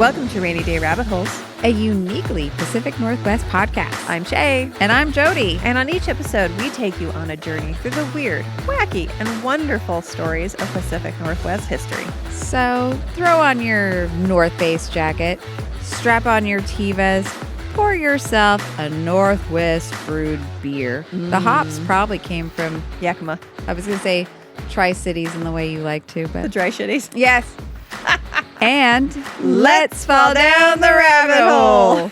Welcome to Rainy Day Rabbit Holes, a uniquely Pacific Northwest podcast. I'm Shay. And I'm Jody. And on each episode, we take you on a journey through the weird, wacky, and wonderful stories of Pacific Northwest history. So throw on your North Face jacket, strap on your Tevas, pour yourself a Northwest brewed beer. The hops probably came from Yakima. I was going to say Tri-Cities in the way you like to, but The dry shitties. yes. And let's fall down the rabbit hole.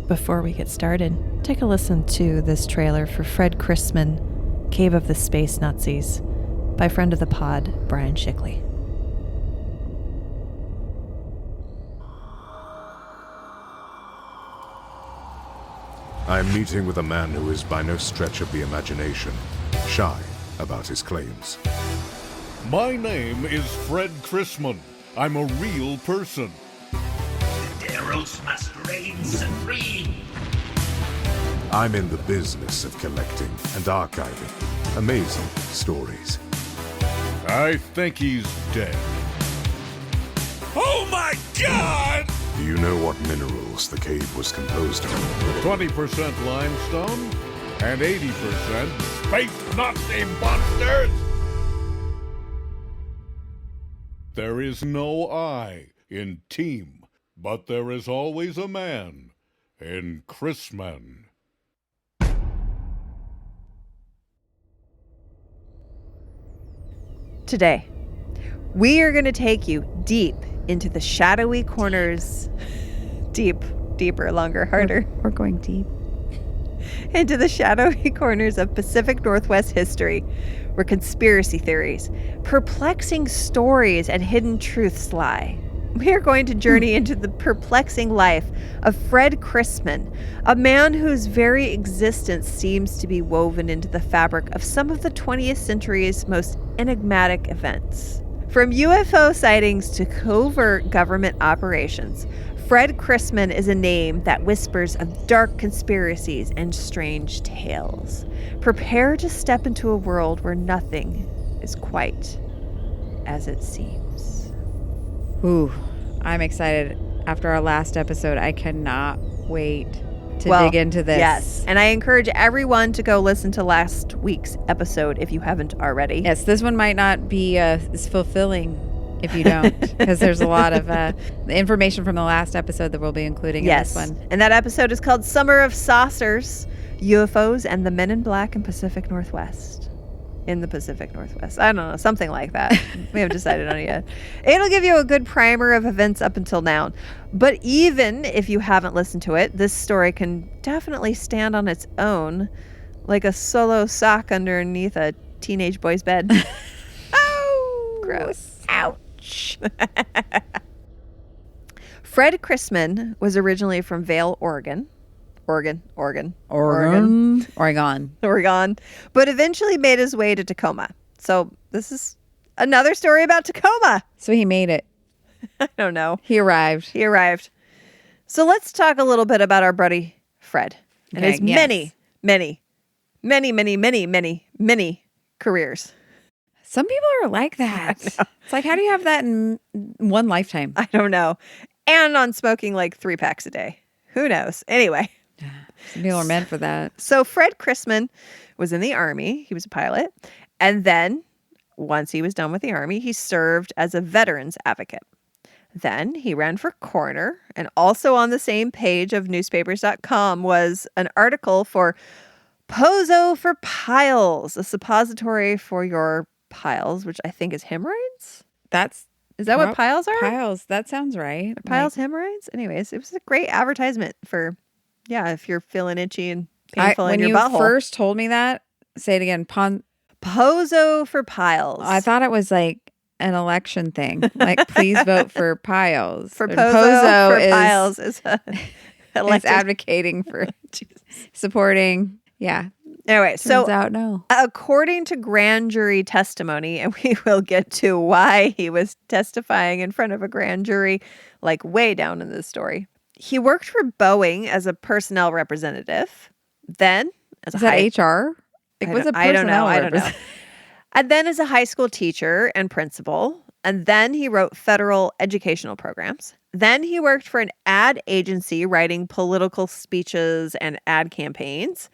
Before we get started, take a listen to this trailer for Fred Crisman, Cave of the Space Nazis, by friend of the pod, Brian Shickley. I am meeting with a man who is by no stretch of the imagination shy about his claims. My name is Fred Crisman. I'm a real person. The Darrells must reign supreme. I'm in the business of collecting and archiving amazing stories. I think he's dead. Oh my God! Do you know what minerals the cave was composed of? 20% limestone and 80% space Nazi monsters! There is no I in team, but there is always a man in Crisman. Today, we are going to take you deep into the shadowy corners, deeper, longer, harder. We're going deep. Into the shadowy corners of Pacific Northwest history, where conspiracy theories, perplexing stories, and hidden truths lie. We are going to journey into the perplexing life of Fred Crisman, a man whose very existence seems to be woven into the fabric of some of the 20th century's most enigmatic events. From UFO sightings to covert government operations, Fred Crisman is a name that whispers of dark conspiracies and strange tales. Prepare to step into a world where nothing is quite as it seems. Ooh, I'm excited. After our last episode, I cannot wait to dig into this. Yes, and I encourage everyone to go listen to last week's episode if you haven't already. Yes, this one might not be as fulfilling if you don't, because there's a lot of the information from the last episode that we'll be including in this one. And that episode is called Summer of Saucers, UFOs, and the Men in Black in Pacific Northwest. In the Pacific Northwest. I don't know, something like that. We haven't decided on it yet. It'll give you a good primer of events up until now. But even if you haven't listened to it, this story can definitely stand on its own, like a solo sock underneath a teenage boy's bed. Oh, gross. Ouch. Fred Crisman was originally from Vail, Oregon, but eventually made his way to Tacoma. So this is another story about Tacoma. So he made it. I don't know. He arrived. So let's talk a little bit about our buddy Fred and his yes. many careers. Some people are like that. It's like, how do you have that in one lifetime? I don't know. And on smoking like 3 packs a day. Who knows? Anyway. Some people are meant for that. So Fred Crisman was in the Army. He was a pilot. And then once he was done with the Army, he served as a veterans advocate. Then he ran for coroner. And also on the same page of newspapers.com was an article for Pozo for Piles, a suppository for your piles, which I think is hemorrhoids. Is that what piles are? Piles. That sounds right. Are piles hemorrhoids? Anyways, it was a great advertisement for, if you're feeling itchy and painful in your butthole. When you first told me that, say it again. Pozo for Piles. I thought it was like an election thing. Like, please vote for Piles. For Pozo for Piles is is advocating for supporting. Yeah. Anyway, Turns out no. According to grand jury testimony, and we will get to why he was testifying in front of a grand jury, like way down in this story. He worked for Boeing as a personnel representative. Then, as is that HR? Like, what's a I don't know. personnel I don't know. representative? And then as a high school teacher and principal, and then he wrote federal educational programs. Then he worked for an ad agency writing political speeches and ad campaigns.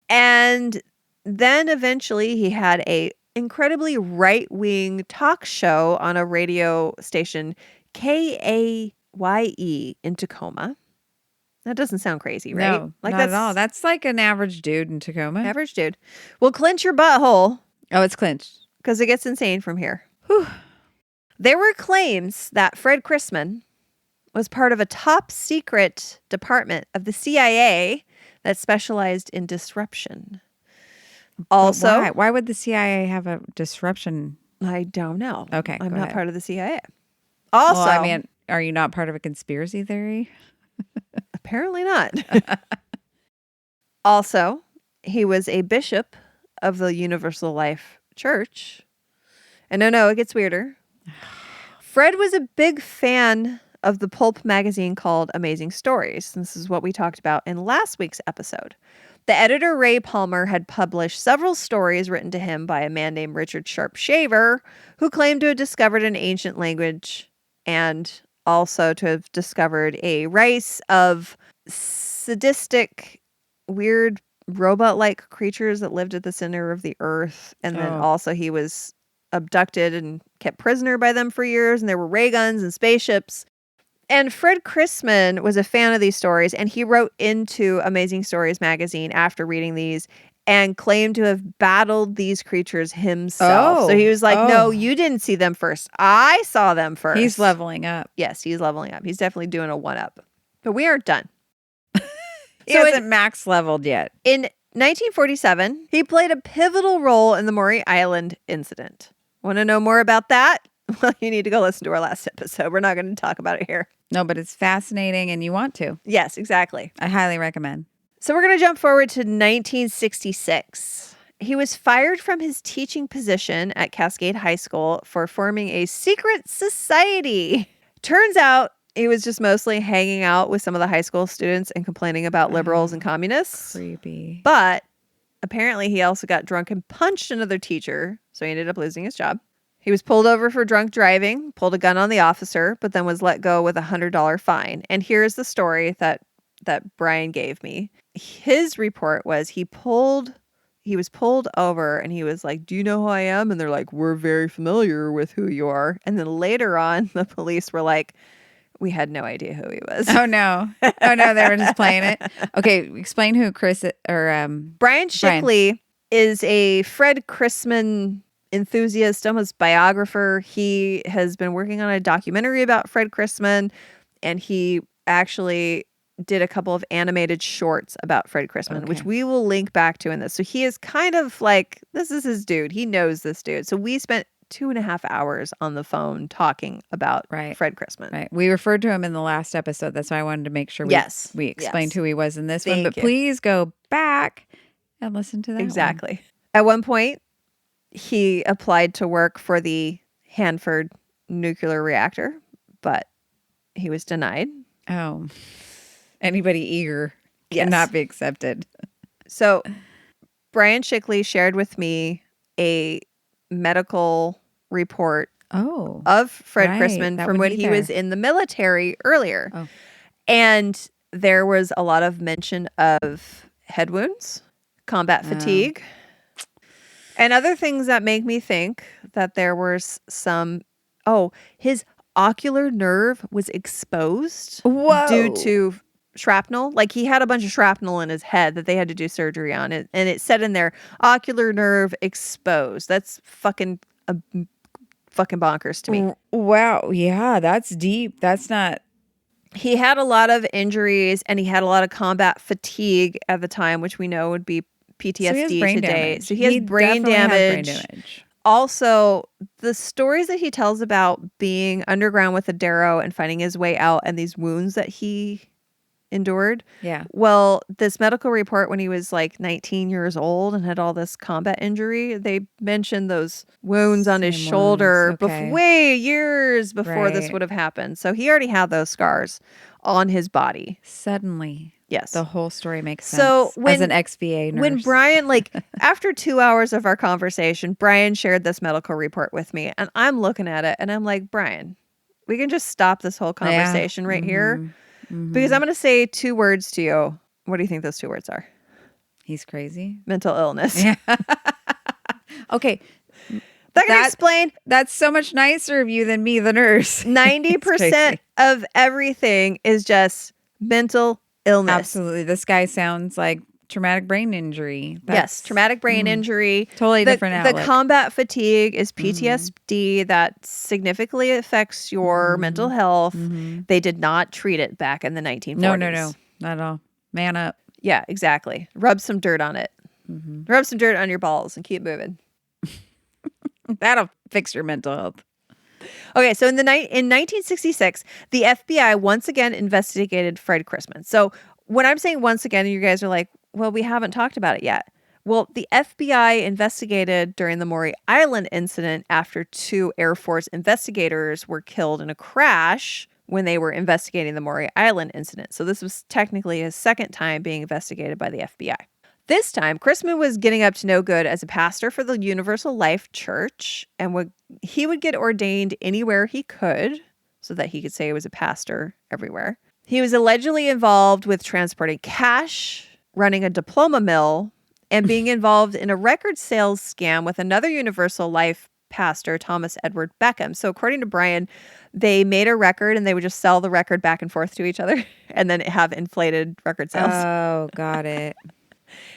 And then eventually he had a incredibly right-wing talk show on a radio station, KAYE in Tacoma. That doesn't sound crazy, right? No, not at all. That's like an average dude in Tacoma. Average dude. Well, clench your butthole Oh, it's clinched. because it gets insane from here. Whew. There were claims that Fred Crisman was part of a top secret department of the CIA that specialized in disruption. Also, Why would the CIA have a disruption? I don't know. Okay, I'm go not ahead. part of the CIA. Also, Well, I mean, are you not part of a conspiracy theory? apparently not. Also, he was a bishop of the Universal Life Church. And no, it gets weirder. Fred was a big fan of the pulp magazine called Amazing Stories. This is what we talked about in last week's episode. The editor, Ray Palmer, had published several stories written to him by a man named Richard Sharp Shaver, who claimed to have discovered an ancient language and also to have discovered a race of sadistic, weird, robot-like creatures that lived at the center of the earth. And then also he was abducted and kept prisoner by them for years, and there were ray guns and spaceships. And Fred Crisman was a fan of these stories, and he wrote into Amazing Stories magazine after reading these and claimed to have battled these creatures himself. So he was like, no, you didn't see them first. I saw them first. He's leveling up. Yes, he's leveling up. He's definitely doing a one-up. But we aren't done. He hasn't max leveled yet. In 1947, he played a pivotal role in the Maury Island incident. Want to know more about that? Well, you need to go listen to our last episode. We're not going to talk about it here. No, but it's fascinating and you want to. Yes, exactly. I highly recommend. So we're going to jump forward to 1966. He was fired from his teaching position at Cascade High School for forming a secret society. Turns out he was just mostly hanging out with some of the high school students and complaining about liberals and communists. Creepy. But apparently he also got drunk and punched another teacher, so he ended up losing his job. He was pulled over for drunk driving, pulled a gun on the officer, but then was let go with a $100 fine. And here's the story that Brian gave me. His report was he was pulled over and he was like, do you know who I am? And they're like, we're very familiar with who you are. And then later on, the police were like, we had no idea who he was. Oh, no. Oh, no, they were just playing it. Okay, explain who Brian Shickley is a Fred Crisman enthusiast, almost biographer. He has been working on a documentary about Fred Crisman, and he actually did a couple of animated shorts about Fred Crisman, which we will link back to in this. So he is kind of like, this is his dude. He knows this dude. So we spent 2.5 hours on the phone talking about Fred Crisman. Right. We referred to him in the last episode. That's why I wanted to make sure we explained who he was in this one. But please go back and listen to that Exactly. one. At one point, he applied to work for the Hanford nuclear reactor, but he was denied. Oh, anybody eager cannot be accepted. So Brian Shickley shared with me a medical report of Fred Crisman from when he was in the military earlier. Oh. And there was a lot of mention of head wounds, combat fatigue, and other things that make me think that there was some, his ocular nerve was exposed due to shrapnel. Like he had a bunch of shrapnel in his head that they had to do surgery on it. And it said in there, ocular nerve exposed. That's fucking bonkers to me. Wow. Yeah, that's deep. That's not. He had a lot of injuries and he had a lot of combat fatigue at the time, which we know would be PTSD today. So he has brain damage. Also, the stories that he tells about being underground with a Darrow and finding his way out and these wounds that he endured. Yeah. Well, this medical report when he was like 19 years old and had all this combat injury, they mentioned those wounds on his shoulder way years before this would have happened. So he already had those scars on his body. Suddenly. Yes. The whole story makes sense. So as an XVA nurse. when Brian, like after 2 hours of our conversation, Brian shared this medical report with me, and I'm looking at it and I'm like, Brian, we can just stop this whole conversation right here because I'm going to say 2 words to you. What do you think those 2 words are? He's crazy. Mental illness. Yeah. Okay. That can explain That's so much nicer of you than me, the nurse. 90% of everything is just mental illness. Absolutely. This guy sounds like traumatic brain injury. Yes, traumatic brain injury. Totally different outlook. The combat fatigue is PTSD that significantly affects your mental health. They did not treat it back in the 1940s. No, not at all. Man up. Yeah, exactly. Rub some dirt on it. Rub some dirt on your balls and keep moving. That'll fix your mental health. Okay, so in 1966, the FBI once again investigated Fred Crisman. So when I'm saying once again, you guys are like, well, we haven't talked about it yet. Well, the FBI investigated during the Maury Island incident after 2 Air Force investigators were killed in a crash when they were investigating the Maury Island incident. So this was technically his second time being investigated by the FBI. This time, Crisman was getting up to no good as a pastor for the Universal Life Church, and he would get ordained anywhere he could so that he could say he was a pastor everywhere. He was allegedly involved with transporting cash, running a diploma mill, and being involved in a record sales scam with another Universal Life pastor, Thomas Edward Beckham. So according to Brian, they made a record and they would just sell the record back and forth to each other and then have inflated record sales. Oh, got it.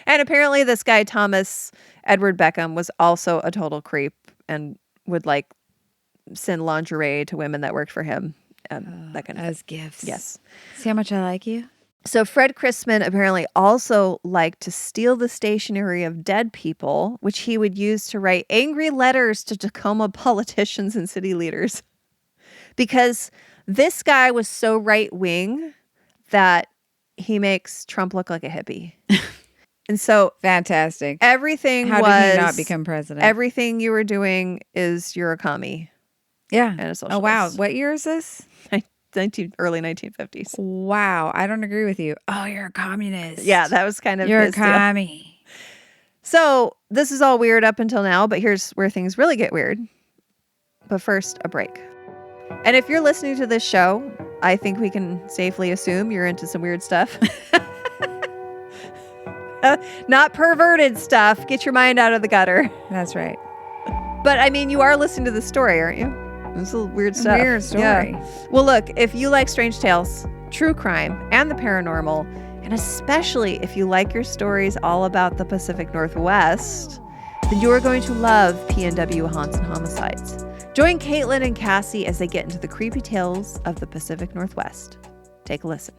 And apparently this guy, Thomas Edward Beckham, was also a total creep and would like send lingerie to women that worked for him. That kind of as gifts. Yes. See how much I like you? So Fred Crisman apparently also liked to steal the stationery of dead people, which he would use to write angry letters to Tacoma politicians and city leaders. Because this guy was so right-wing that he makes Trump look like a hippie. And so fantastic. Everything How was, did he not become president? Everything you were doing is you're a commie. Yeah. And a socialist. Oh, wow. What year is this? Early 1950s. Wow. I don't agree with you. Oh, you're a communist. Yeah, that was kind of You're a his deal. commie. So this is all weird up until now, but here's where things really get weird. But first, a break. And if you're listening to this show, I think we can safely assume you're into some weird stuff. Not perverted stuff. Get your mind out of the gutter. That's right. But I mean, you are listening to the story, aren't you? It's a weird stuff. Weird story. Yeah. Well, look, if you like strange tales, true crime, and the paranormal, and especially if you like your stories all about the Pacific Northwest, then you are going to love PNW Haunts and Homicides. Join Caitlin and Cassie as they get into the creepy tales of the Pacific Northwest. Take a listen.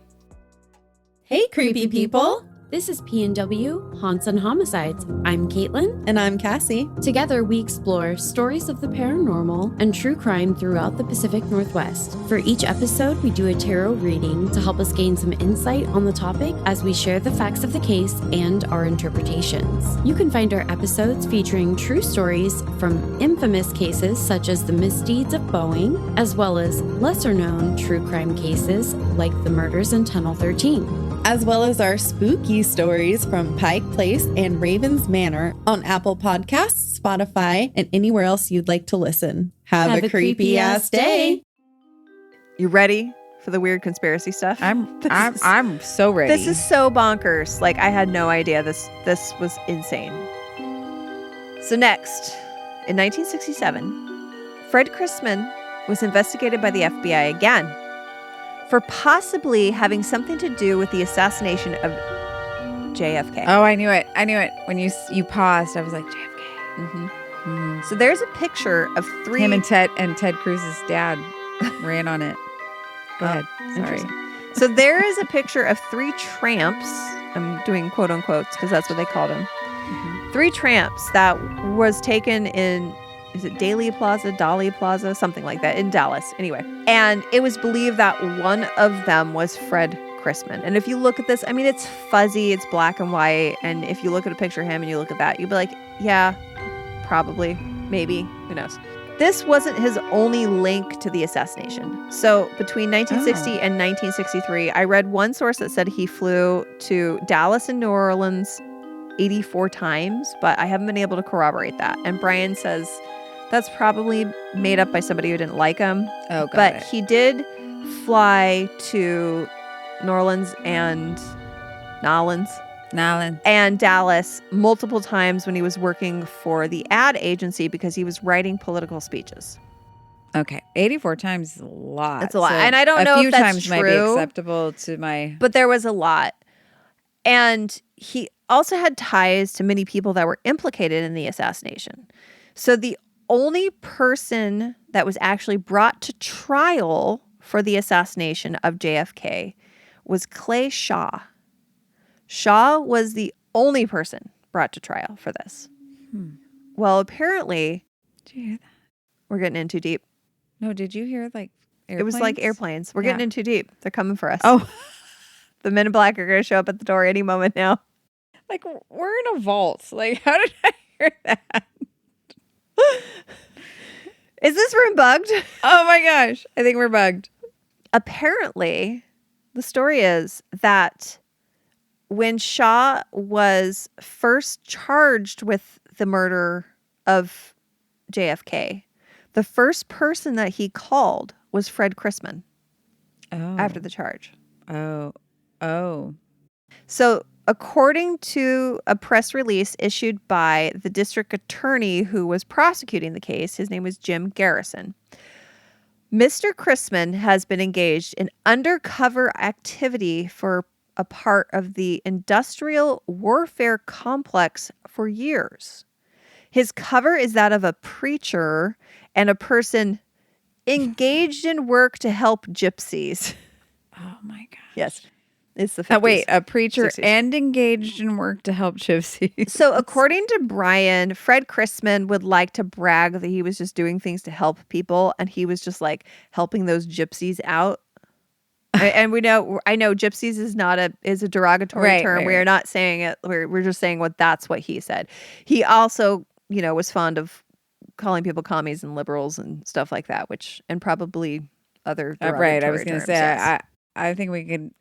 Hey, creepy people! This is PNW Haunts and Homicides. I'm Caitlin. And I'm Cassie. Together, we explore stories of the paranormal and true crime throughout the Pacific Northwest. For each episode, we do a tarot reading to help us gain some insight on the topic as we share the facts of the case and our interpretations. You can find our episodes featuring true stories from infamous cases such as the misdeeds of Boeing, as well as lesser-known true crime cases like the murders in Tunnel 13. As well as our spooky stories from Pike Place and Raven's Manor on Apple Podcasts, Spotify, and anywhere else you'd like to listen. Have a creepy-ass day. You ready for the weird conspiracy stuff? I'm so ready. This is so bonkers. Like, I had no idea this was insane. So next, in 1967, Fred Crisman was investigated by the FBI again for possibly having something to do with the assassination of JFK. Oh, I knew it. When you paused, I was like, JFK. So there's a picture of 3... Him and Ted Cruz's dad ran on it. Go ahead. Sorry. Interesting. So there is a picture of 3 tramps. I'm doing quote unquotes because that's what they called them. 3 tramps that was taken in, is it Daley Plaza, something like that, in Dallas. Anyway, and it was believed that one of them was Fred Crisman. And if you look at this, I mean, it's fuzzy, it's black and white. And if you look at a picture of him and you look at that, you'd be like, yeah, probably, maybe, who knows? This wasn't his only link to the assassination. So between 1960 and 1963, I read one source that said he flew to Dallas and New Orleans 84 times, but I haven't been able to corroborate that. And Brian says that's probably made up by somebody who didn't like him. Oh, but he did fly to New Orleans and Nolans and Dallas multiple times when he was working for the ad agency because he was writing political speeches. Okay. 84 times is a lot. That's a lot. So and I don't know if that's a few times might be acceptable to my... But there was a lot. And he also had ties to many people that were implicated in the assassination. So the only person that was actually brought to trial for the assassination of JFK was Clay Shaw. Shaw was the only person brought to trial for this. Well, apparently... Did you hear that? We're getting in too deep. No, did you hear like airplanes? It was like airplanes. We're getting in too deep. They're coming for us. Oh. The men in black are going to show up at the door any moment now. Like, we're in a vault. Like, how did I hear that? Is this room bugged? Oh my gosh. I think we're bugged. Apparently, the story is that when Shaw was first charged with the murder of JFK, the first person that he called was Fred Crisman after the charge. Oh. So, according to a press release issued by the district attorney who was prosecuting the case, his name was Jim Garrison. Mr. Crisman has been engaged in undercover activity for a part of the industrial warfare complex for years. His cover is that of a preacher and a person engaged in work to help gypsies. Oh my gosh. Yes. It's the 50s. Wait, a preacher 60s. and engaged in work to help gypsies. So according to Brian, Fred Crisman would like to brag that he was just doing things to help people, and he was just like helping those gypsies out. And I know gypsies is a derogatory term. Right. We are not saying it. We're just saying that's what he said. He also, was fond of calling people commies and liberals and stuff like that, and probably other derogatory right. I was going to say, terms, I think we could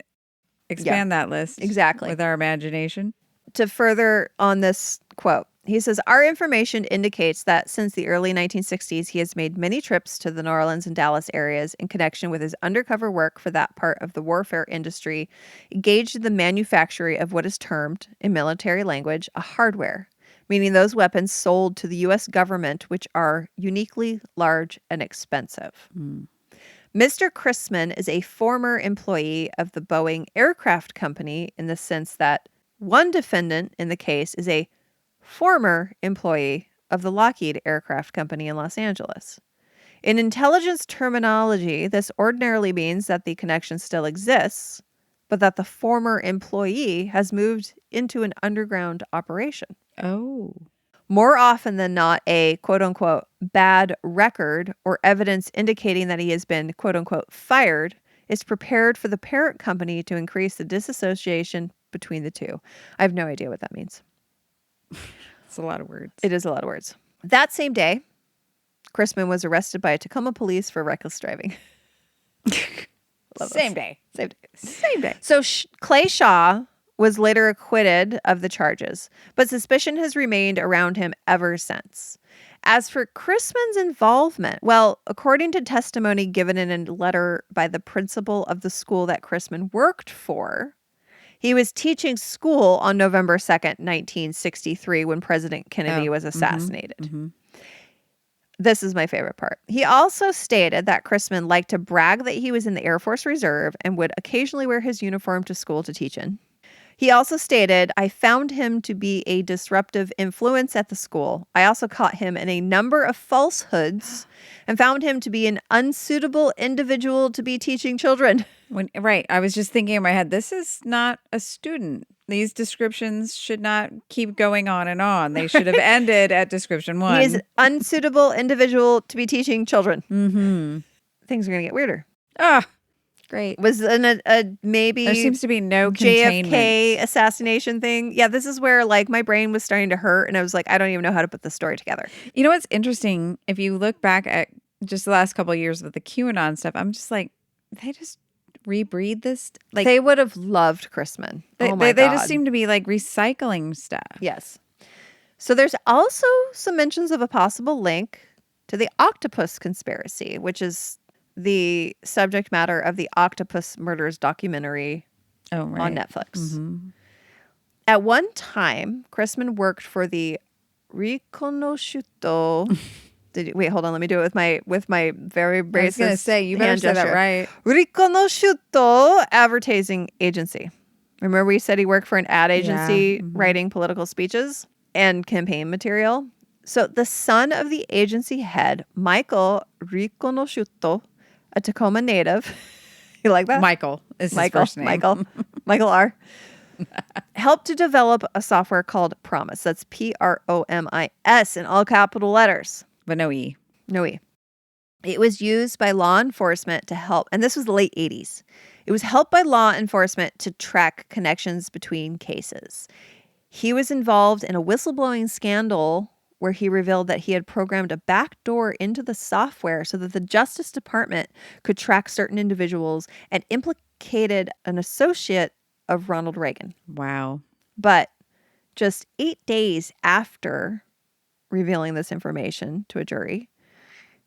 expand that list exactly with our imagination. To further on this quote, he says, our information indicates that since the early 1960s, he has made many trips to the New Orleans and Dallas areas in connection with his undercover work for that part of the warfare industry, engaged in the manufacture of what is termed, in military language, a hardware, meaning those weapons sold to the U.S. government, which are uniquely large and expensive. Mr. Crisman is a former employee of the Boeing Aircraft Company in the sense that one defendant in the case is a former employee of the Lockheed Aircraft Company in Los Angeles. In intelligence terminology, this ordinarily means that the connection still exists, but that the former employee has moved into an underground operation. Oh. More often than not, a quote-unquote bad record or evidence indicating that he has been quote-unquote fired is prepared for the parent company to increase the disassociation between the two. I have no idea what that means. It's a lot of words. It is a lot of words. That same day, Crisman was arrested by Tacoma police for reckless driving. Same day. So Clay Shaw was later acquitted of the charges, but suspicion has remained around him ever since. As for Crisman's involvement, well, according to testimony given in a letter by the principal of the school that Crisman worked for, he was teaching school on November 2nd, 1963, when President Kennedy was assassinated. This is my favorite part. He also stated that Crisman liked to brag that he was in the Air Force Reserve and would occasionally wear his uniform to school to teach in. He also stated, I found him to be a disruptive influence at the school. I also caught him in a number of falsehoods and found him to be an unsuitable individual to be teaching children. Right. I was just thinking in my head, this is not a student. These descriptions should not keep going on and on. They should have ended at description 1. He is an unsuitable individual to be teaching children. Mm-hmm. Things are going to get weirder. Ah. Great. Was a maybe There seems to be no containment. JFK assassination thing. Yeah, this is where like my brain was starting to hurt, and I was like, I don't even know how to put the story together. You know what's interesting? If you look back at just the last couple of years with the QAnon stuff, I'm just like, they just rebreed this. Like They would have loved Crisman. they just seem to be like recycling stuff. Yes. So there's also some mentions of a possible link to the octopus conspiracy, which is the subject matter of the Octopus Murders documentary on Netflix. Mm-hmm. At one time, Crisman worked for the Riconosciuto. Wait, hold on. Let me do it with my very racist. I was gonna say, you better hand say that gesture. right. Riconosciuto advertising agency. Remember, we said he worked for an ad agency Mm-hmm. writing political speeches and campaign material. So the son of the agency head, Michael Riconosciuto, a Tacoma native. You like that? Michael is his first name. Michael R. helped to develop a software called Promise. That's PROMIS in all capital letters. But no E. No E. It was used by law enforcement to help, and this was the late 80s. It was helped by law enforcement to track connections between cases. He was involved in a whistleblowing scandal where he revealed that he had programmed a backdoor into the software so that the Justice Department could track certain individuals and implicated an associate of Ronald Reagan. Wow. But just 8 days after revealing this information to a jury,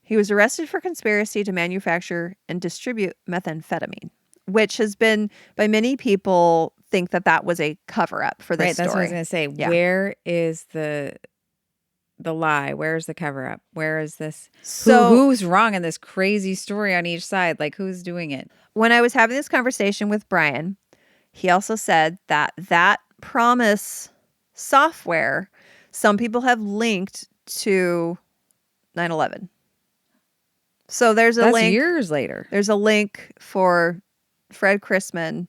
he was arrested for conspiracy to manufacture and distribute methamphetamine, which has been, by many people, think that that was a cover-up for this story. That's what I was going to say. Yeah. Where is the lie? Where's the cover-up? Where is this? So who's wrong in this crazy story on each side? Like, who's doing it? when I was having this conversation with Brian, he also said that Promise software, some people have linked to 9/11. So there's a That's link. years later. There's a link for Fred Crisman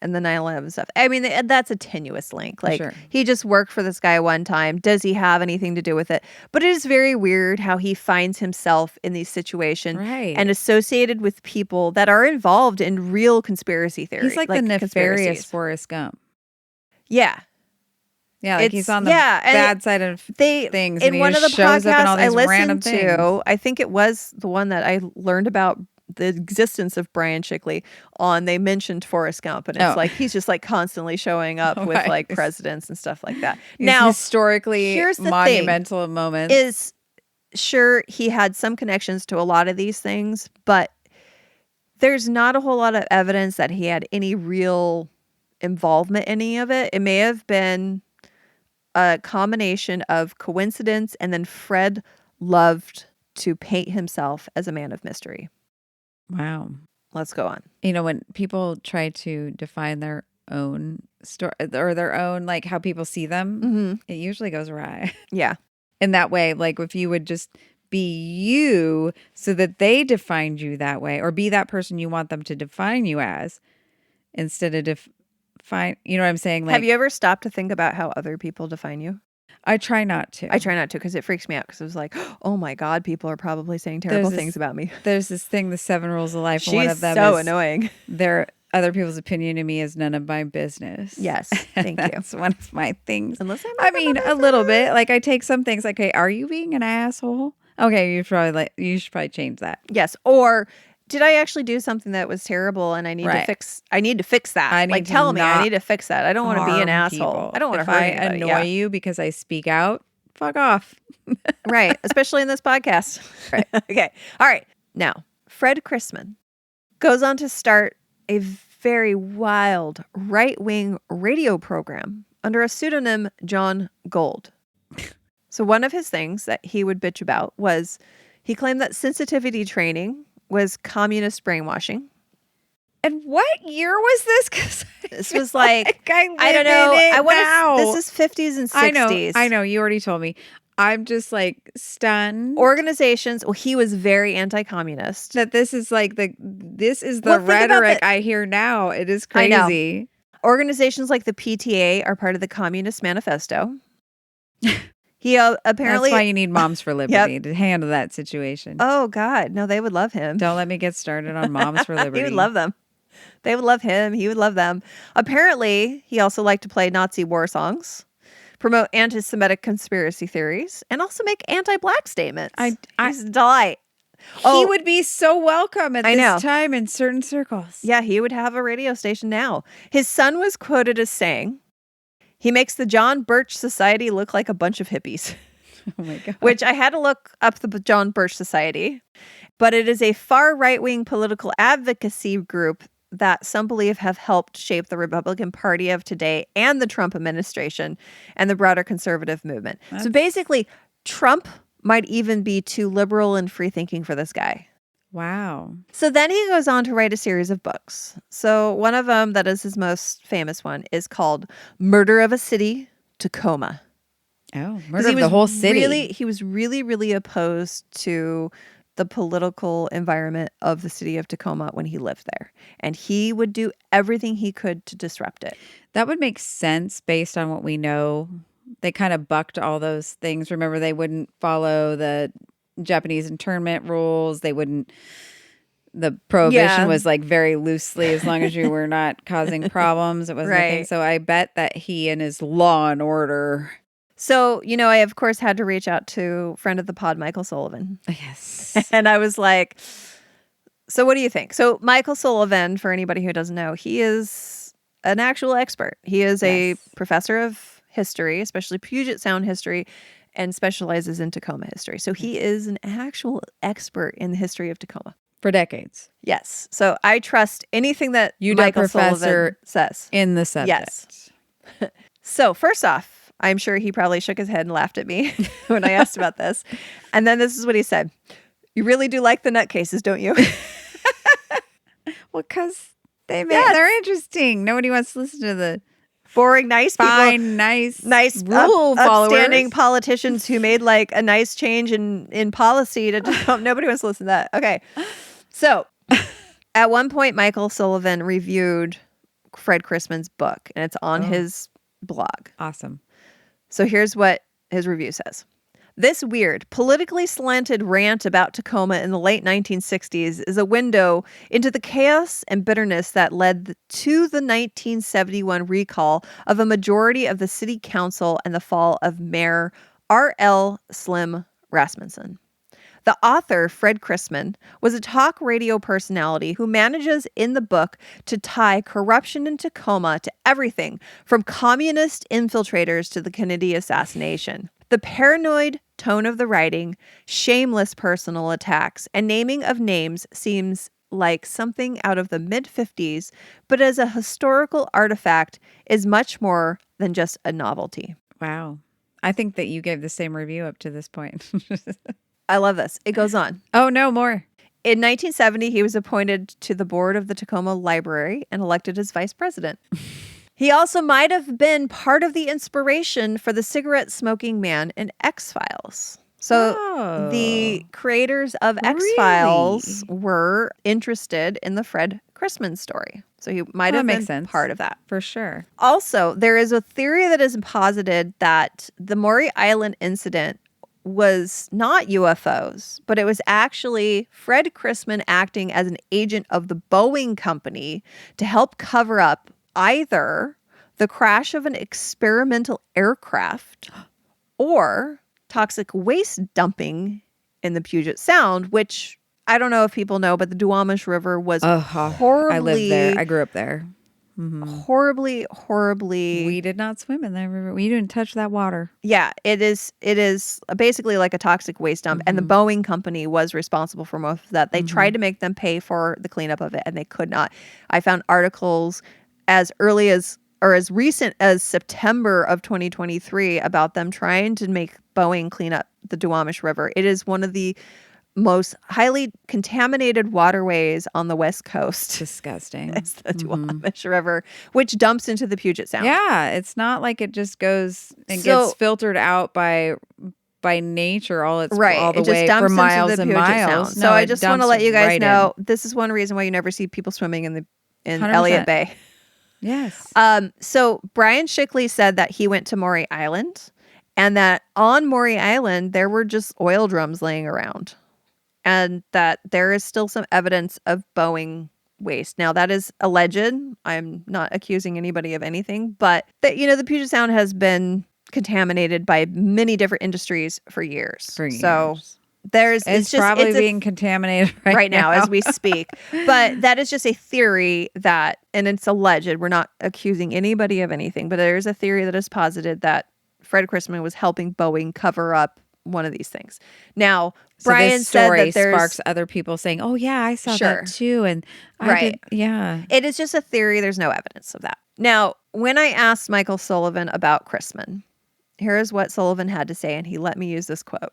and the 9/11 stuff. I mean, that's a tenuous link. Like, Sure. he just worked for this guy one time. Does he have anything to do with it? But it is very weird how he finds himself in these situations Right. and associated with people that are involved in real conspiracy theory. He's like the nefarious conspiracies. Forrest Gump. Yeah. Yeah, like he's on the and bad side of things. In and he one of just the shows up in all podcasts I these random listened to, things. I think it was the one that I learned about the existence of Brian Shickley on, they mentioned Forrest Gump, and it's like he's just like constantly showing up with Right. like presidents and stuff like that. These Now, historically here's the monumental moments. is sure he had some connections to a lot of these things, but there's not a whole lot of evidence that he had any real involvement in any of it. It may have been a combination of coincidence, and then Fred loved to paint himself as a man of mystery. Wow. Let's go on. You know, when people try to define their own story or their own, like how people see them, it usually goes awry. Yeah. In that way, like if you would just be you so that they defined you that way, or be that person you want them to define you as, instead of define, you know what I'm saying? Like, Have you ever stopped to think about how other people define you? I try not to. I try not to, because it freaks me out, because it was like, oh my God, people are probably saying terrible things about me. There's this thing, the 7 rules of life. And She's one of them so is annoying. Other people's opinion of me is none of my business. Yes, thank you. That's one of my things. Unless I'm I mean, a little bit. Like I take some things like, okay, are you being an asshole? Okay, you should probably change that. Yes. Or did I actually do something that was terrible and I need to fix that? I need like, to tell me I not need to fix that. I don't want to be an harm asshole. people. I don't want to If hurt I anybody. annoy you because I speak out, fuck off. Right. Especially in this podcast. Right. Okay. All right. Now, Fred Crisman goes on to start a very wild right-wing radio program under a pseudonym John Gold. So one of his things that he would bitch about was he claimed that sensitivity training was communist brainwashing. And what year was this? Because This was like I don't know. Now. This is 50s and 60s. I know. You already told me. I'm just like stunned. Organizations. Well, he was very anti-communist. That this is like the Think about rhetoric I hear now. It is I know. crazy. Organizations like the PTA are part of the Communist Manifesto. He apparently. That's why you need Moms for Liberty to handle that situation. Oh God, no, they would love him. Don't let me get started on Moms for Liberty. He would love them. They would love him. He would love them. Apparently, he also liked to play Nazi war songs, promote anti-Semitic conspiracy theories, and also make anti-Black statements. He's a delight. He would be so welcome at I know. this time in certain circles. Yeah, he would have a radio station now. His son was quoted as saying, "He makes the John Birch Society look like a bunch of hippies." Oh my God. Which I had to look up the John Birch Society, but it is a far right-wing political advocacy group that some believe have helped shape the Republican Party of today and the Trump administration and the broader conservative movement. So basically, Trump might even be too liberal and free-thinking for this guy. Wow. So then he goes on to write a series of books. So one of them that is his most famous one is called Murder of a City, Tacoma. Oh, murder of the whole city. He was really, really opposed to the political environment of the city of Tacoma when he lived there. And he would do everything he could to disrupt it. That would make sense based on what we know. They kind of bucked all those things. Remember, they wouldn't follow the Japanese internment rules. They wouldn't. The prohibition was like very loosely, as long as you were not causing problems. It wasn't a thing. So I bet that he and his Law and Order. So, I, of course, had to reach out to friend of the pod, Michael Sullivan. Yes. And I was like, so what do you think? So Michael Sullivan, for anybody who doesn't know, he is an actual expert. He is a professor of history, especially Puget Sound history, and specializes in Tacoma history. So he is an actual expert in the history of Tacoma. For decades. Yes. So I trust anything that Michael Sullivan professor says. In the subject. Yes. So first off, I'm sure he probably shook his head and laughed at me when I asked about this. And then this is what he said. "You really do like the nutcases, don't you?" Well, because they're interesting. Nobody wants to listen to the boring, nice fine, people, nice rule followers. Upstanding politicians who made like a nice change in policy to nobody wants to listen to that. Okay. So at one point, Michael Sullivan reviewed Fred Crisman's book, and it's on his blog. Awesome. So here's what his review says. "This weird, politically slanted rant about Tacoma in the late 1960s is a window into the chaos and bitterness that led to the 1971 recall of a majority of the city council and the fall of Mayor R.L. Slim Rasmussen. The author, Fred Crisman, was a talk radio personality who manages in the book to tie corruption in Tacoma to everything from communist infiltrators to the Kennedy assassination. The paranoid tone of the writing, shameless personal attacks, and naming of names seems like something out of the mid-50s, but as a historical artifact is much more than just a novelty." Wow. I think that you gave the same review up to this point. I love this. It goes on. Oh, no, more. In 1970, he was appointed to the board of the Tacoma Library and elected as vice president. He also might have been part of the inspiration for the cigarette-smoking man in X-Files. So the creators of X-Files were interested in the Fred Crisman story. So he might have been part of that. For sure. Also, there is a theory that is posited that the Maury Island incident was not UFOs, but it was actually Fred Crisman acting as an agent of the Boeing company to help cover up either the crash of an experimental aircraft or toxic waste dumping in the Puget Sound, which I don't know if people know, but the Duwamish River was horribly... I lived there. I grew up there. Mm-hmm. Horribly. We did not swim in that river. We didn't touch that water. Yeah, it is basically like a toxic waste dump. Mm-hmm. And the Boeing company was responsible for most of that. They tried to make them pay for the cleanup of it, and they could not. I found articles as early as or as recent as September of 2023 about them trying to make Boeing clean up the Duwamish River. It is one of the most highly contaminated waterways on the West Coast. Disgusting. It's the Duwamish River, which dumps into the Puget Sound. Yeah, it's not like it just goes and gets filtered out by nature all the way for miles and miles. So I just want to let you guys know this is one reason why you never see people swimming in 100%. Elliott Bay. Yes. So Brian Shickley said that he went to Maury Island and that on Maury Island there were just oil drums laying around. And that there is still some evidence of Boeing waste. Now, that is alleged. I'm not accusing anybody of anything, but the Puget Sound has been contaminated by many different industries for years. So it's probably being contaminated right now as we speak. But that is just a theory and it's alleged. We're not accusing anybody of anything, but there is a theory that is posited that Fred Crisman was helping Boeing cover up one of these things. Now, Brian this said story that there's sparks other people saying, "Oh yeah, I saw that too," and I did, yeah. It is just a theory. There's no evidence of that. Now, when I asked Michael Sullivan about Crisman, here is what Sullivan had to say, and he let me use this quote.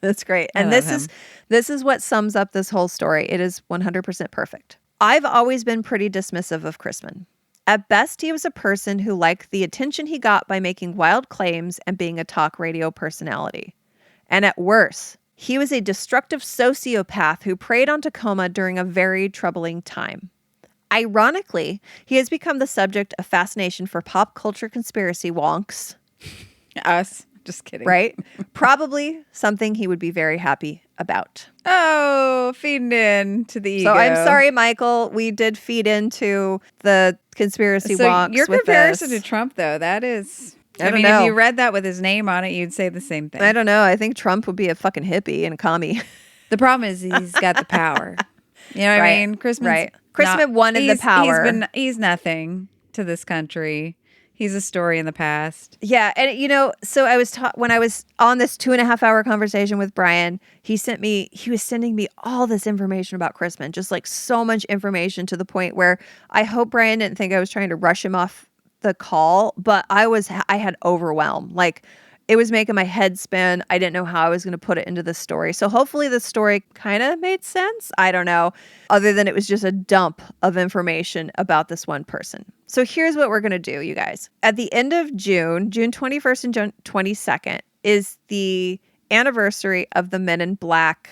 That's great. And this is what sums up this whole story. It is 100% perfect. I've always been pretty dismissive of Crisman. At best, he was a person who liked the attention he got by making wild claims and being a talk radio personality. And at worst, he was a destructive sociopath who preyed on Tacoma during a very troubling time. Ironically, he has become the subject of fascination for pop culture conspiracy wonks. Us. Just kidding. Right? Probably something he would be very happy about. Oh, feeding in to the ego. So I'm sorry, Michael. We did feed into the conspiracy wonks. Your with comparison this. to Trump, though, that is... I mean, know. If you read that with his name on it, you'd say the same thing. I don't know. I think Trump would be a fucking hippie and a commie. The problem is he's got the power. You know what I mean? Crisman wanted the power. He's nothing to this country. He's a story in the past. Yeah. And, so I was when I was on this 2.5-hour conversation with Brian, he was sending me all this information about Crisman, just like so much information to the point where I hope Brian didn't think I was trying to rush him off the call, but I had overwhelm. Like, it was making my head spin. I didn't know how I was going to put it into the story. So hopefully the story kind of made sense. I don't know. Other than it was just a dump of information about this one person. So here's what we're going to do, you guys. At the end of June 21st and June 22nd, is the anniversary of the Men in Black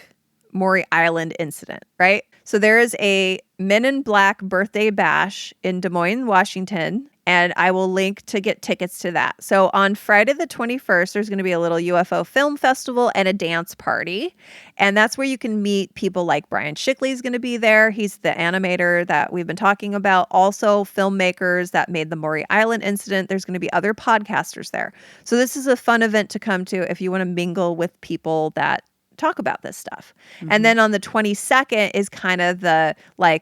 Maury Island incident, right? So there is a Men in Black birthday bash in Des Moines, Washington, and I will link to get tickets to that. So on Friday the 21st, there's going to be a little UFO film festival and a dance party. And that's where you can meet people like Brian Shickley is going to be there. He's the animator that we've been talking about. Also filmmakers that made the Maury Island incident. There's going to be other podcasters there. So this is a fun event to come to if you want to mingle with people that talk about this stuff. Mm-hmm. And then on the 22nd is kind of the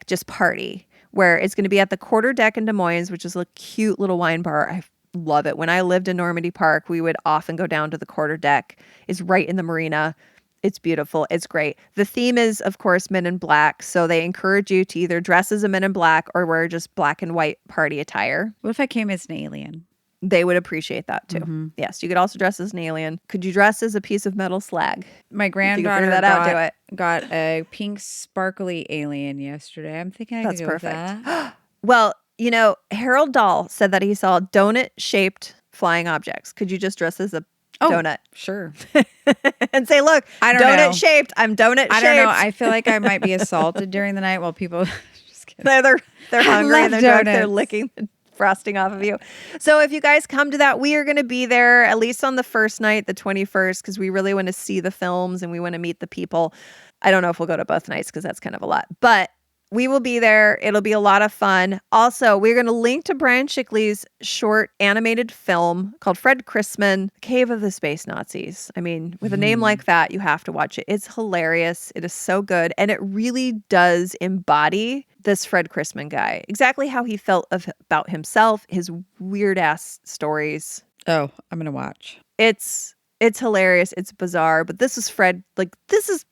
just party, where it's going to be at the Quarter Deck in Des Moines, which is a cute little wine bar. I love it. When I lived in Normandy Park, we would often go down to the Quarter Deck. It's right in the marina. It's beautiful. It's great. The theme is, of course, Men in Black. So they encourage you to either dress as a Men in Black or wear just black and white party attire. What if I came as an alien? They would appreciate that too. Mm-hmm. Yes, you could also dress as an alien. Could you dress as a piece of metal slag? My granddaughter got a pink sparkly alien yesterday. I'm thinking I could go perfect. With that. Well, Harold Dahl said that he saw donut-shaped flying objects. Could you just dress as a donut? Sure. And say, look, I don't know. Donut-shaped. I'm donut-shaped. I don't know. I feel like I might be assaulted during the night while people... Just kidding. They're hungry and they're drunk. They're licking the frosting off of you. So if you guys come to that, we are going to be there at least on the first night, the 21st, because we really want to see the films and we want to meet the people. I don't know if we'll go to both nights because that's kind of a lot, but we will be there. It'll be a lot of fun. Also, we're going to link to Brian Shickley's short animated film called Fred Crisman, Cave of the Space Nazis. I mean, with a name like that, you have to watch it. It's hilarious. It is so good. And it really does embody this Fred Crisman guy, exactly how he felt about himself, his weird ass stories. Oh, I'm going to watch. It's hilarious. It's bizarre, but this is Fred.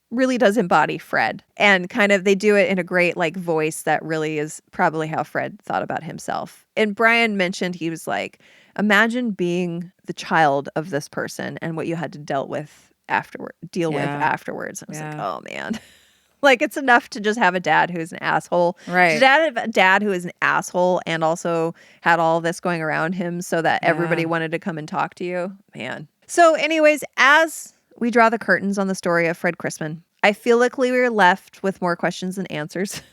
Really does embody Fred, and kind of they do it in a great voice that really is probably how Fred thought about himself. And Brian mentioned he was like, imagine being the child of this person and what you had to deal with afterwards. I was like, oh man. It's enough to just have a dad who's an asshole. Right. To have a dad who is an asshole and also had all this going around him so that everybody wanted to come and talk to you. Man. So anyways, as we draw the curtains on the story of Fred Crisman, I feel like we were left with more questions than answers.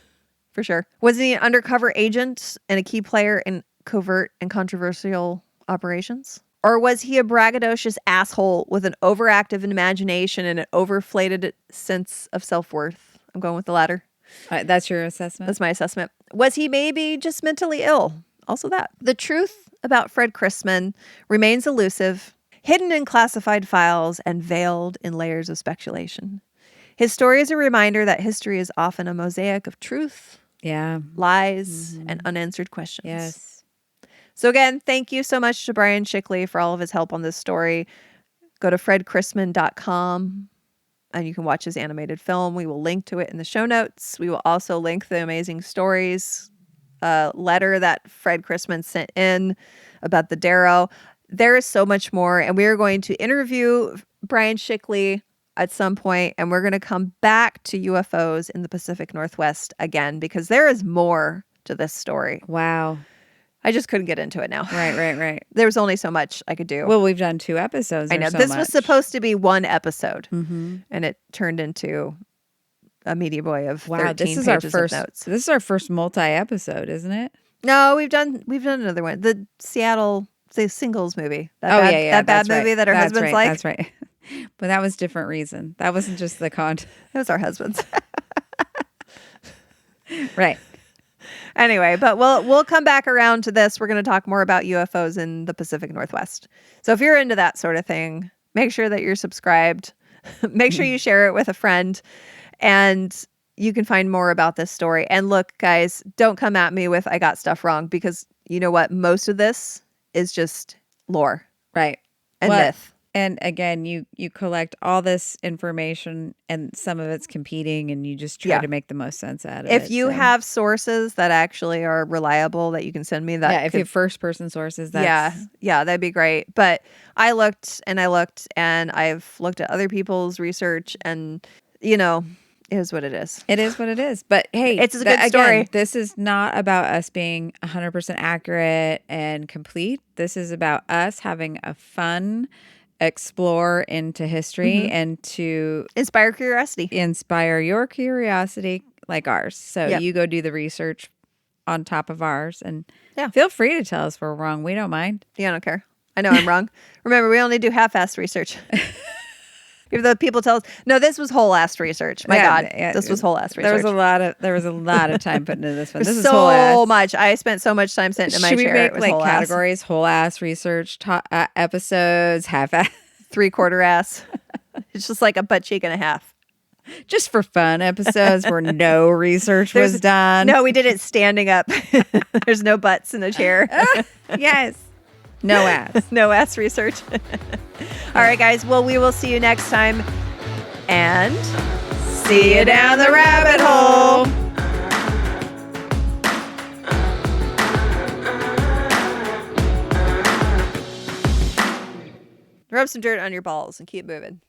For sure. Was he an undercover agent and a key player in covert and controversial operations? Or was he a braggadocious asshole with an overactive imagination and an overinflated sense of self-worth? I'm going with the latter. That's your assessment? That's my assessment. Was he maybe just mentally ill? Also that. The truth about Fred Crisman remains elusive, hidden in classified files, and veiled in layers of speculation. His story is a reminder that history is often a mosaic of truth, lies, and unanswered questions. Yes. So again, thank you so much to Brian Shickley for all of his help on this story. Go to fredcrisman.com and you can watch his animated film. We will link to it in the show notes. We will also link the amazing stories letter that Fred Crisman sent in about the Darrow. There is so much more, and we are going to interview Brian Shickley at some point, and we're going to come back to UFOs in the Pacific Northwest again, because there is more to this story. Wow. I just couldn't get into it now. Right. There was only so much I could do. Well, we've done 2 episodes. I know. This was supposed to be 1 episode, and it turned into a media boy of 13 pages of notes. This is our first multi-episode, isn't it? No, we've done another one. The Singles movie. That bad movie that our husbands like. That's right. But that was different reason. That wasn't just the content. That was our husbands. Right. Anyway, but we'll come back around to this. We're going to talk more about UFOs in the Pacific Northwest. So if you're into that sort of thing, make sure that you're subscribed. Make sure you share it with a friend, and you can find more about this story. And look, guys, don't come at me with I got stuff wrong, because you know what? Most of this is just lore. Right. And myth. And again, you collect all this information, and some of it's competing, and you just try to make the most sense out of it. If you have sources that actually are reliable that you can send me, that if you have first-person sources, that'd be great. But I looked, and I've looked at other people's research, and it is what it is. It is what it is. But hey, it's a good story. This is not about us being 100% accurate and complete. This is about us having a fun explore into history and to inspire your curiosity like ours. So you go do the research on top of ours, and feel free to tell us we're wrong. We don't mind. Yeah, I don't care. I know I'm wrong. Remember, we only do half-assed research. If the people tell us, no, this was whole-assed research. My God, this was whole-assed research. There was a lot of time put into this one. This is so much. I spent so much time sitting in my chair. Should we make categories? Whole-ass research, episodes, half-ass, three-quarter-ass. It's just like a butt cheek and a half. Just for fun episodes where no research was done. No, we did it standing up. There's no butts in the chair. Yes. No ass. No ass research. All right, guys. Well, we will see you next time. And see you down the rabbit hole. Rub some dirt on your balls and keep moving.